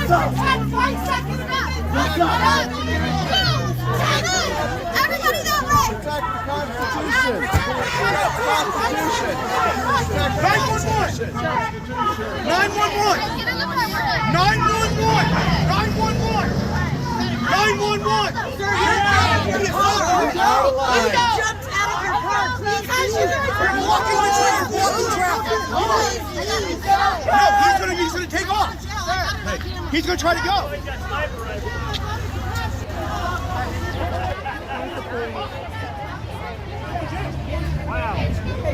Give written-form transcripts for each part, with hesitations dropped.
What's up? What's up? Everybody that way. Protect the Constitution. Constitution. 911. 911. 911. 911. 911. You're out of line. Jumped out of your car because you're Walking the train. Walking traffic. No, he's gonna take off. Hey, he's gonna try to go.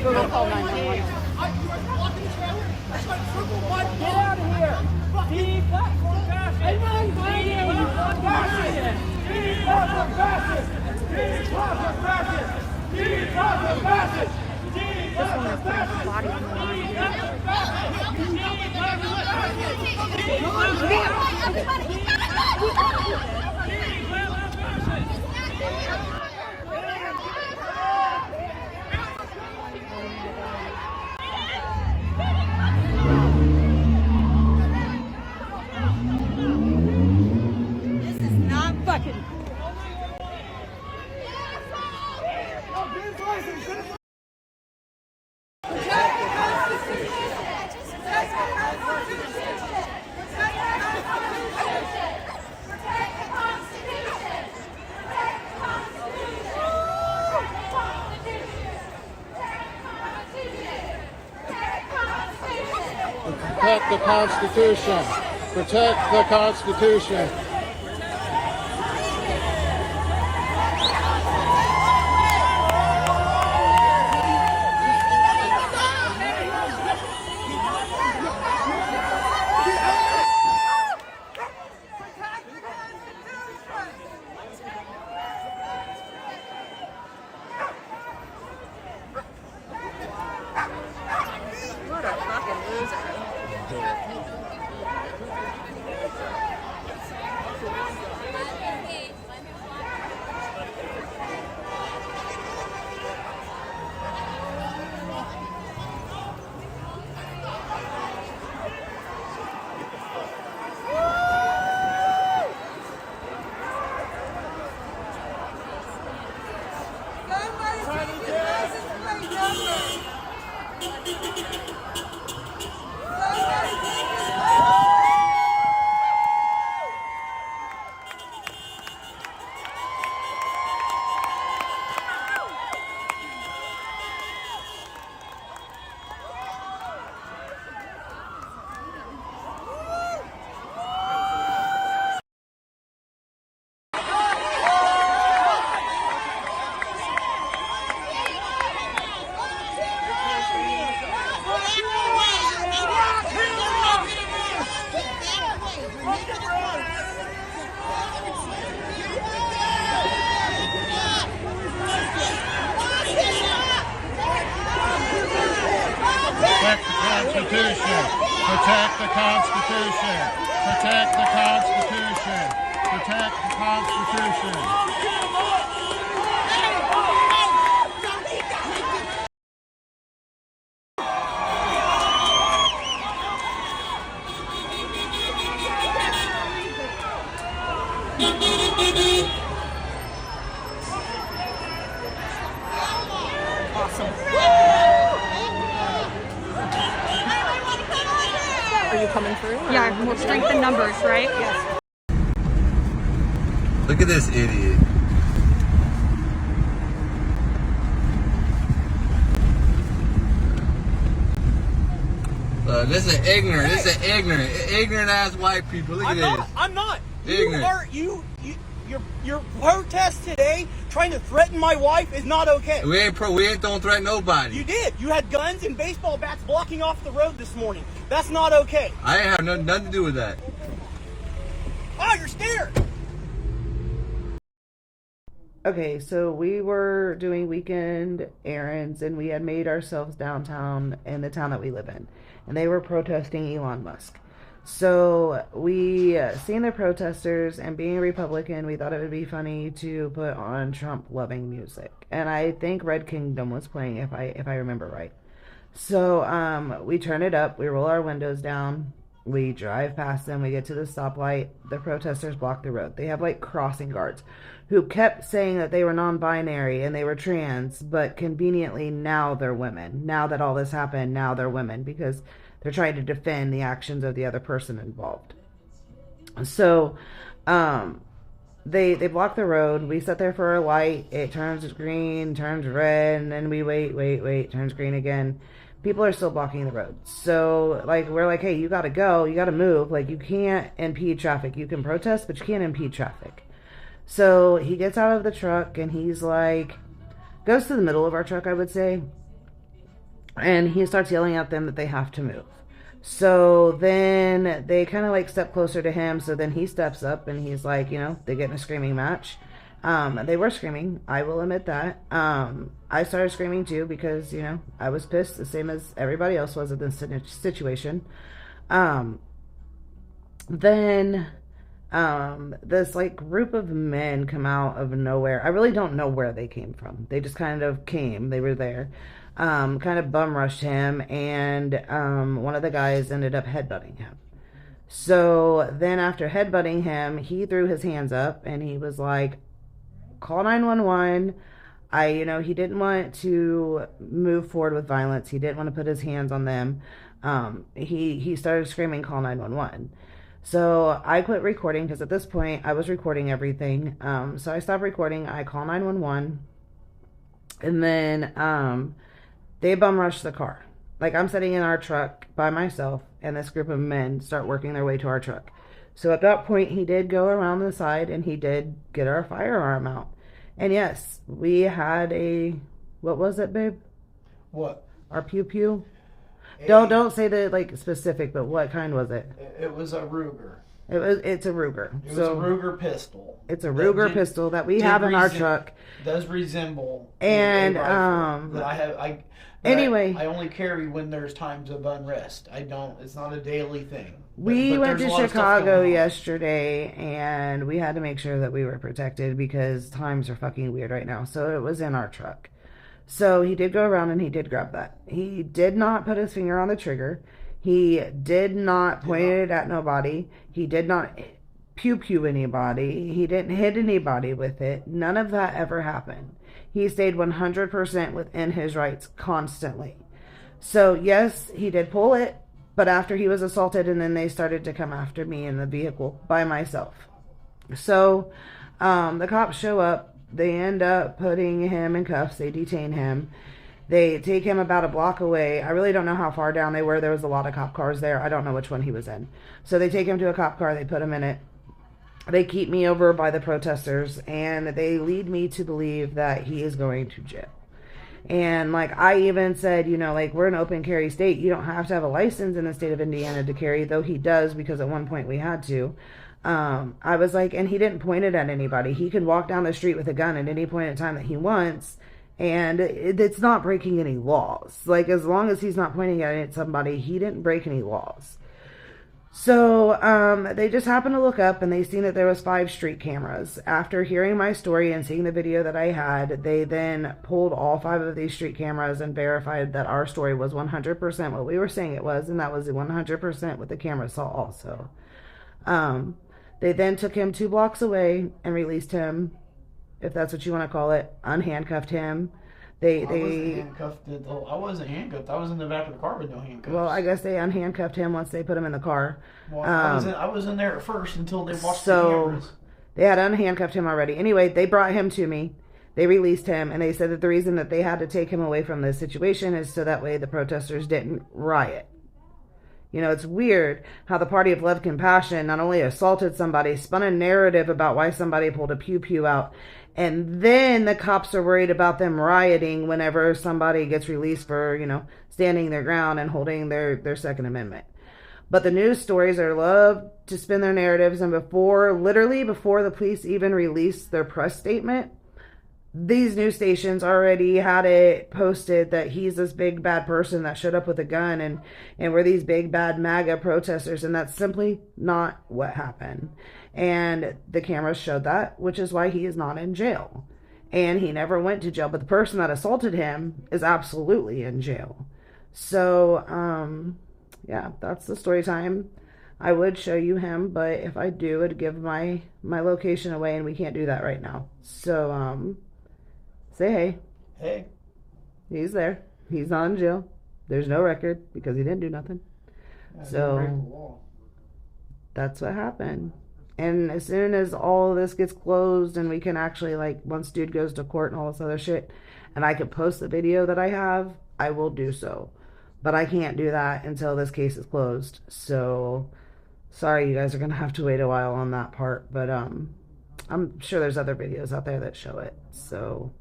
Go call 911. Get out of here! Steve, platform fascist! Steve, platform fascist! Steve, platform fascist! Steve, platform fascist! Steve, platform fascist! Steve, platform fascist! Steve, platform fucking Protect the Constitution. Protect the Constitution. What a fucking loser. Protect the Constitution. Protect the Constitution. Protect the Constitution. Protect the Constitution. Are you coming through? Yeah, we'll strengthen numbers, right? Yes. Look at this idiot. This is ignorant ass white people. Look at this. I'm not. Ignorant. Your protest today, trying to threaten my wife, is not okay. We ain't don't threaten nobody. You did. You had guns and baseball bats blocking off the road this morning. That's not okay. I ain't have nothing to do with that. Oh, you're scared. Okay, so we were doing weekend errands and we had made ourselves downtown in the town that we live in. And they were protesting Elon Musk. So we seen the protesters, and being a Republican, we thought it would be funny to put on Trump-loving music. And I think Red Kingdom was playing, if I remember right. So we turn it up, we roll our windows down, We drive past them. We get to the stoplight. The protesters block the road. They have like crossing guards who kept saying that they were non-binary and they were trans, but conveniently now they're women. Now that all this happened, now they're women because they're trying to defend the actions of the other person involved. So, they block the road. We sit there for a light. It turns green, turns red, and then we wait, turns green again. People are still blocking the road. So, like, we're like, hey, you gotta go. You gotta move. Like, you can't impede traffic. You can protest, but you can't impede traffic. So, he gets out of the truck, and he's like, goes to the middle of our truck, I would say, and he starts yelling at them that they have to move. So then they kind of like step closer to him. So then he steps up and he's like, they get in a screaming match. They were screaming. I will admit that. I started screaming too because, I was pissed the same as everybody else was in this situation. Then this like group of men come out of nowhere. I really don't know where they came from. They just kind of came. They were there. Kind of bum rushed him, and one of the guys ended up headbutting him. So then after headbutting him, he threw his hands up and he was like, call 911. He didn't want to move forward with violence. He didn't want to put his hands on them. He started screaming, call 911. So I quit recording because at this point I was recording everything. So I stopped recording. I call 911, and then they bum rush the car. Like, I'm sitting in our truck by myself, and this group of men start working their way to our truck. So at that point, he did go around the side, and he did get our firearm out. And yes, we had a, what was it, babe? What? Our pew-pew? Don't say the, like, specific, but what kind was it? It was a Ruger. It's a Ruger. It was a Ruger pistol. It's a Ruger pistol that we have in our truck. Does resemble and a rifle that I have. Anyway, I only carry when there's times of unrest. I don't. It's not a daily thing. We went to Chicago yesterday, and we had to make sure that we were protected because times are fucking weird right now. So it was in our truck. So he did go around and he did grab that. He did not put his finger on the trigger. He did not point it at nobody. He did not pew anybody. He didn't hit anybody with it. None of that ever happened. He stayed 100% within his rights constantly. So yes, he did pull it, but after he was assaulted, and then they started to come after me in the vehicle by myself. So the cops show up. They end up putting him in cuffs. They detain him. They take him about a block away. I really don't know how far down they were. There was a lot of cop cars there. I don't know which one he was in. So they take him to a cop car. They put him in it. They keep me over by the protesters, and they lead me to believe that he is going to jail. And like I even said, we're an open carry state. You don't have to have a license in the state of Indiana to carry, though he does, because at one point we had to. I was like, and he didn't point it at anybody. He can walk down the street with a gun at any point in time that he wants, and it's not breaking any laws. Like, as long as he's not pointing at it at somebody, he didn't break any laws. So they just happened to look up, and they seen that there was 5 street cameras. After hearing my story and seeing the video that I had, they then pulled all 5 of these street cameras and verified that our story was 100% what we were saying it was, and that was 100% what the camera saw also. They then took him 2 blocks away and released him, if that's what you want to call it, unhandcuffed him. I wasn't handcuffed. I was in the back of the car with no handcuffs. Well, I guess they unhandcuffed him once they put him in the car. Well, I was in there at first until they watched the cameras. They had unhandcuffed him already. Anyway, they brought him to me. They released him, and they said that the reason that they had to take him away from this situation is so that way the protesters didn't riot. It's weird how the Party of Love Compassion not only assaulted somebody, spun a narrative about why somebody pulled a pew out, and then the cops are worried about them rioting whenever somebody gets released for, standing their ground and holding their Second Amendment. But the news stories are loved to spin their narratives, and before the police even released their press statement, these news stations already had it posted that he's this big bad person that showed up with a gun and we're these big bad MAGA protesters, and that's simply not what happened. And the cameras showed that, which is why he is not in jail. And he never went to jail, but the person that assaulted him is absolutely in jail. So, yeah, that's the story time. I would show you him, but if I do, it'd give my location away, and we can't do that right now. So, say hey. Hey. He's there. He's not in jail. There's no record because he didn't do nothing. So that's what happened. And as soon as all of this gets closed and we can actually, like, once dude goes to court and all this other shit, and I can post the video that I have, I will do so. But I can't do that until this case is closed. So sorry, you guys are gonna have to wait a while on that part. But I'm sure there's other videos out there that show it. So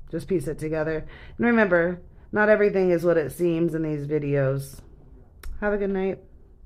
just piece it together. And remember, not everything is what it seems in these videos. Have a good night.